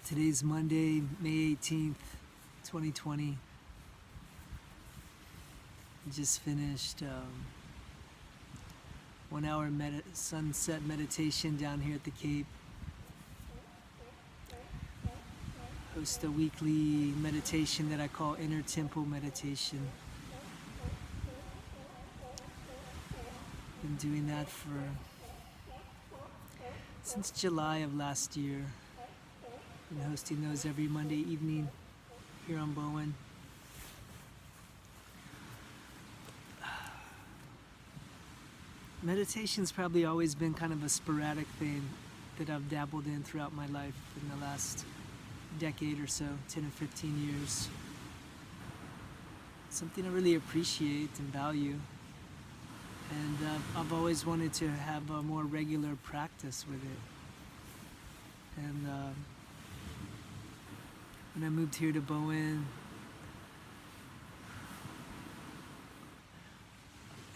Today's Monday, May 18th, 2020. I just finished 1 hour sunset meditation down here at the Cape. Host a weekly meditation that I call Inner Temple Meditation. Been doing that since July of last year. Been hosting those every Monday evening here on Bowen. Meditation's probably always been kind of a sporadic thing that I've dabbled in throughout my life in the last decade or so, 10 or 15 years. Something I really appreciate and value. And I've always wanted to have a more regular practice with it. And when I moved here to Bowen,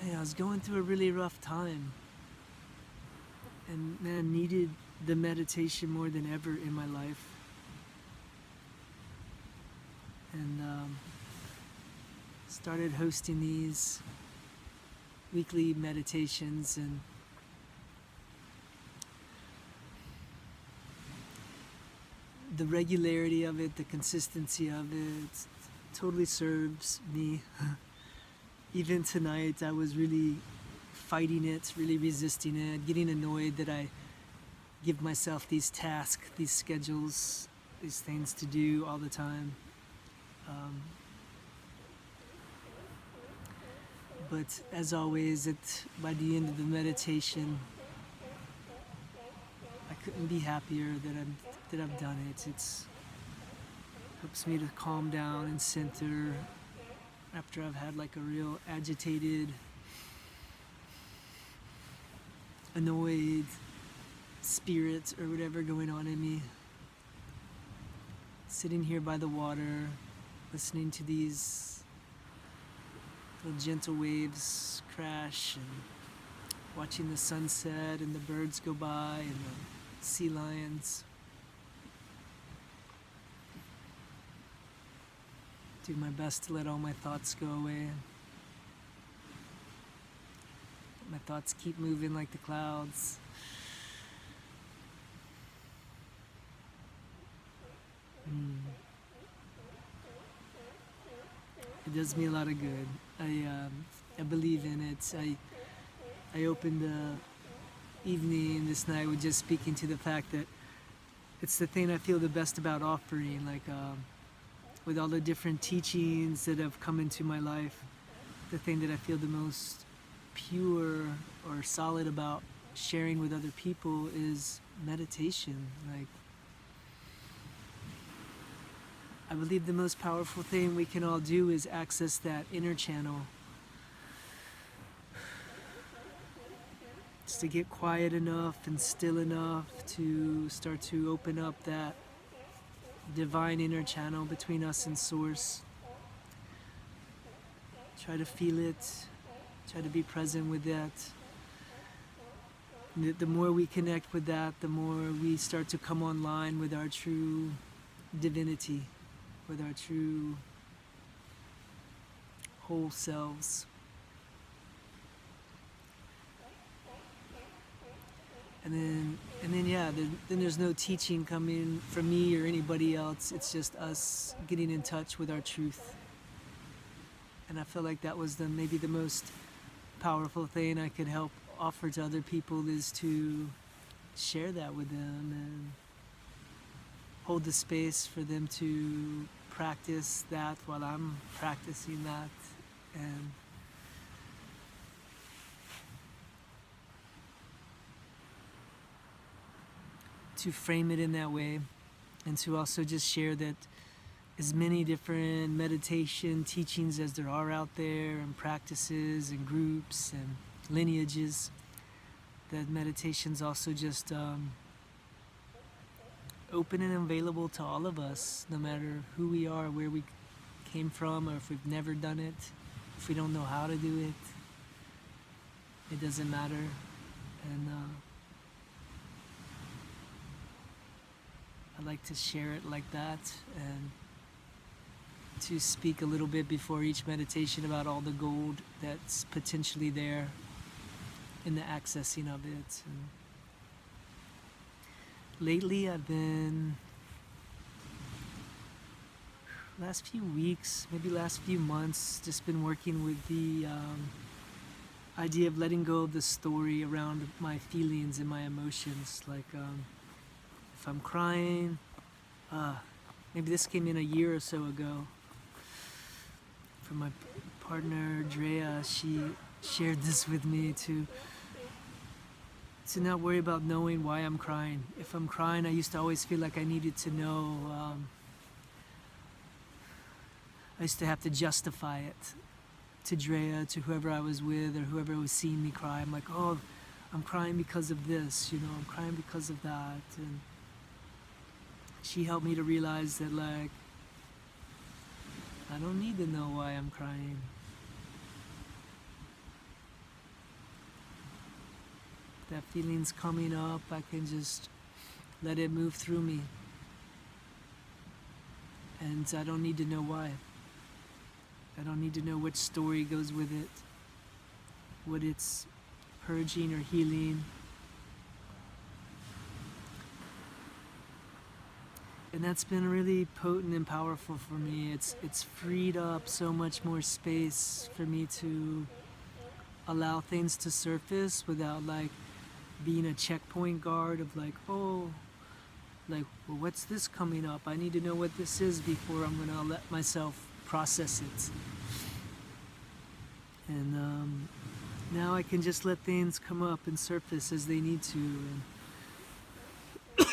I was going through a really rough time. And man, I needed the meditation more than ever in my life. And started hosting these weekly meditations, and the regularity of it, the consistency of it, totally serves me. Even tonight, I was really fighting it, really resisting it, getting annoyed that I give myself these tasks, these schedules, these things to do all the time. But as always, by the end of the meditation, I couldn't be happier that I've done it. It helps me to calm down and center after I've had like a real agitated, annoyed spirit or whatever going on in me. Sitting here by the water, listening to these little gentle waves crash, and watching the sunset and the birds go by and the sea lions. Do my best to let all my thoughts go away. Let my thoughts keep moving like the clouds. It does me a lot of good. I believe in it. I opened the evening this night with just speaking to the fact that it's the thing I feel the best about offering. Like with all the different teachings that have come into my life, the thing that I feel the most pure or solid about sharing with other people is meditation. Like, I believe the most powerful thing we can all do is access that inner channel. Just to get quiet enough and still enough to start to open up that divine inner channel between us and Source. Try to feel it. Try to be present with that. The more we connect with that, the more we start to come online with our true divinity, with our true whole selves. And then then there's no teaching coming from me or anybody else. It's just us getting in touch with our truth. And I feel like that was maybe the most powerful thing I could help offer to other people, is to share that with them and hold the space for them to practice that while I'm practicing that. And to frame it in that way, and to also just share that as many different meditation teachings as there are out there, and practices and groups and lineages, that meditation's also just open and available to all of us, no matter who we are, where we came from, or if we've never done it, if we don't know how to do it. It doesn't matter. And I I like to share it like that, and to speak a little bit before each meditation about all the gold that's potentially there in the accessing of it. And lately I've been, last few weeks, maybe last few months, just been working with the idea of letting go of the story around my feelings and my emotions. Like if I'm crying, maybe this came in a year or so ago from my partner Drea. She shared this with me to not worry about knowing why I'm crying. If I'm crying, I used to always feel like I needed to know. I used to have to justify it to Drea, to whoever I was with, or whoever was seeing me cry. I'm like, oh, I'm crying because of this, I'm crying because of that. And she helped me to realize that, like, I don't need to know why I'm crying. That feeling's coming up, I can just let it move through me. And I don't need to know why. I don't need to know which story goes with it, what it's purging or healing. And that's been really potent and powerful for me. It's freed up so much more space for me to allow things to surface without, like, being a checkpoint guard of, like, oh, like, well, what's this coming up? I need to know what this is before I'm gonna let myself process it. And now I can just let things come up and surface as they need to. And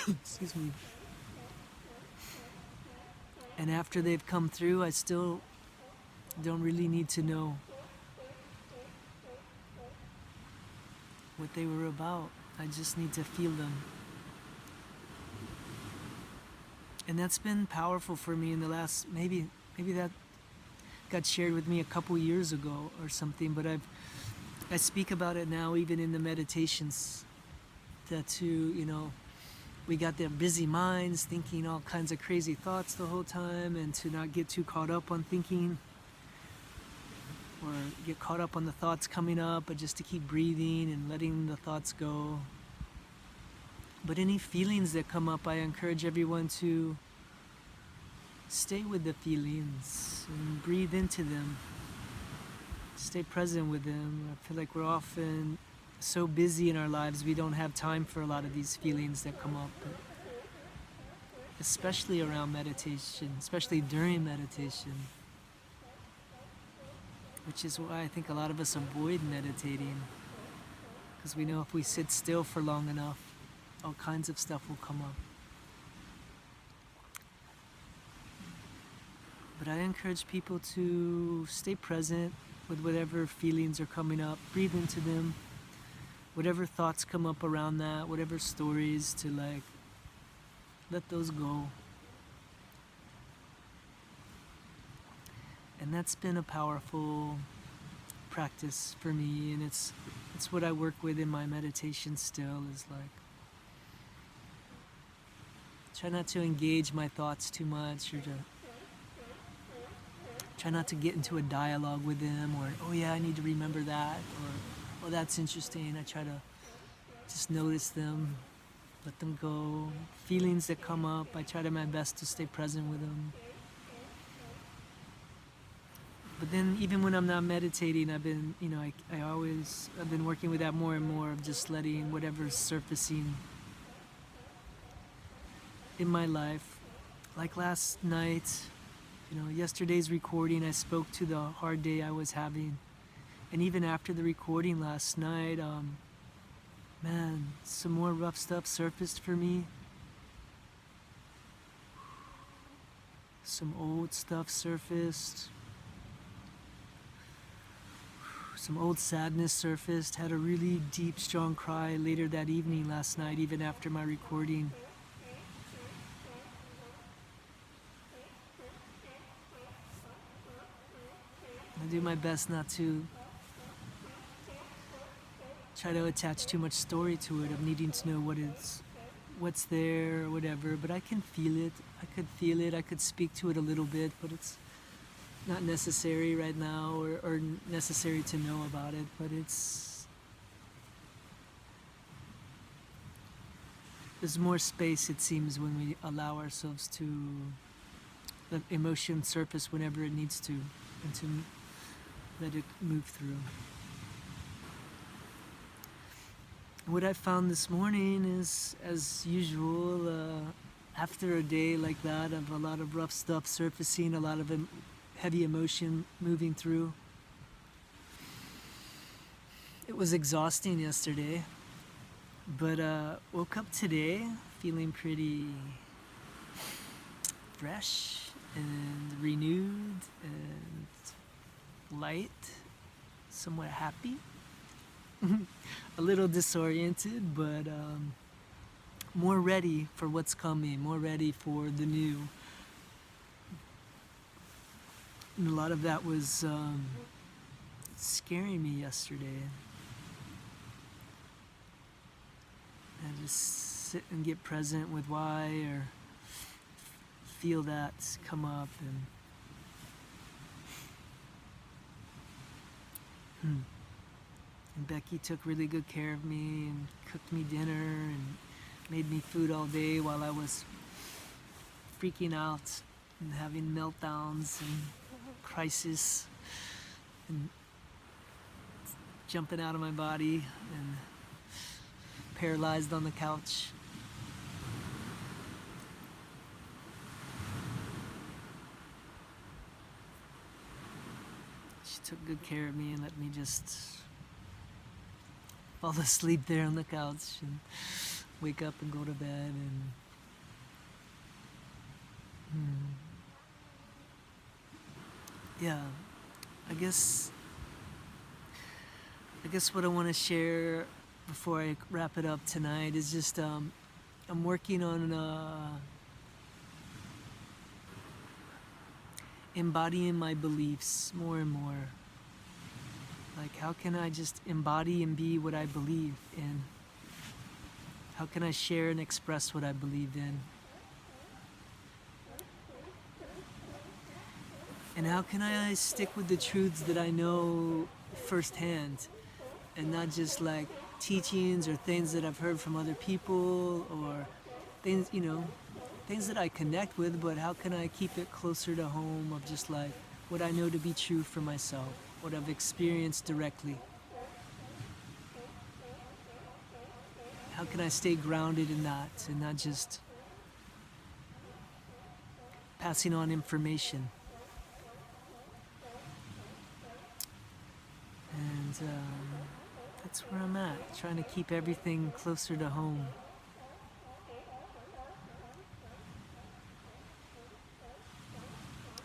excuse me. And after they've come through, I still don't really need to know what they were about. I just need to feel them. And that's been powerful for me in the last, maybe that got shared with me a couple years ago or something, but I speak about it now even in the meditations, that we got their busy minds thinking all kinds of crazy thoughts the whole time, and to not get too caught up on thinking or get caught up on the thoughts coming up, but just to keep breathing and letting the thoughts go. But any feelings that come up, I encourage everyone to stay with the feelings and breathe into them. Stay present with them. I feel like we're often so busy in our lives, we don't have time for a lot of these feelings that come up. But especially around meditation, especially during meditation, which is why I think a lot of us avoid meditating, because we know if we sit still for long enough, all kinds of stuff will come up. But I encourage people to stay present with whatever feelings are coming up, breathe into them, whatever thoughts come up around that, whatever stories, to, like, let those go. And that's been a powerful practice for me, and it's what I work with in my meditation still, is like, try not to engage my thoughts too much, or to try not to get into a dialogue with them, or, oh yeah, I need to remember that, or, oh, that's interesting. I try to just notice them, let them go. Feelings that come up, I try to my best to stay present with them. But then even when I'm not meditating, I've been, I've been working with that more and more, of just letting whatever's surfacing in my life. Like last night, yesterday's recording, I spoke to the hard day I was having. And even after the recording last night, some more rough stuff surfaced for me. Some old stuff surfaced. Some old sadness surfaced. Had a really deep, strong cry later that evening last night, even after my recording. I do my best not to try to attach too much story to it, of needing to know what's there or whatever, but I can feel it. I could feel it. I could speak to it a little bit, but it's not necessary right now or necessary to know about it. But there's more space, it seems, when we allow ourselves to let emotion surface whenever it needs to, and to let it move through. What I found this morning is, as usual, after a day like that of a lot of rough stuff surfacing, a lot of heavy emotion moving through, it was exhausting yesterday, but woke up today feeling pretty fresh and renewed and light, somewhat happy. A little disoriented, but more ready for what's coming, more ready for the new. And a lot of that was scaring me yesterday. And just sit and get present with why, or feel that come up. And Becky took really good care of me and cooked me dinner and made me food all day while I was freaking out and having meltdowns and crisis and jumping out of my body and paralyzed on the couch. She took good care of me and let me just fall asleep there on the couch and wake up and go to bed. And yeah, I guess what I want to share before I wrap it up tonight is just I'm working on embodying my beliefs more and more. Like, how can I just embody and be what I believe in? How can I share and express what I believe in? And how can I stick with the truths that I know firsthand, and not just like teachings or things that I've heard from other people, or things, things that I connect with, but how can I keep it closer to home of just like what I know to be true for myself, what I've experienced directly? How can I stay grounded in that and not just passing on information? And that's where I'm at, trying to keep everything closer to home.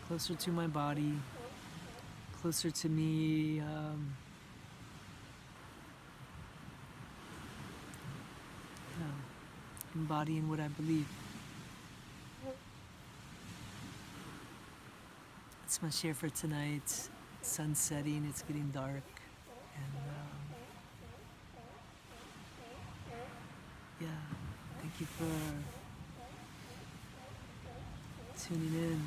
Closer to my body, closer to me, embodying what I believe. That's my share for tonight. Sun's setting, it's getting dark, and yeah, thank you for tuning in.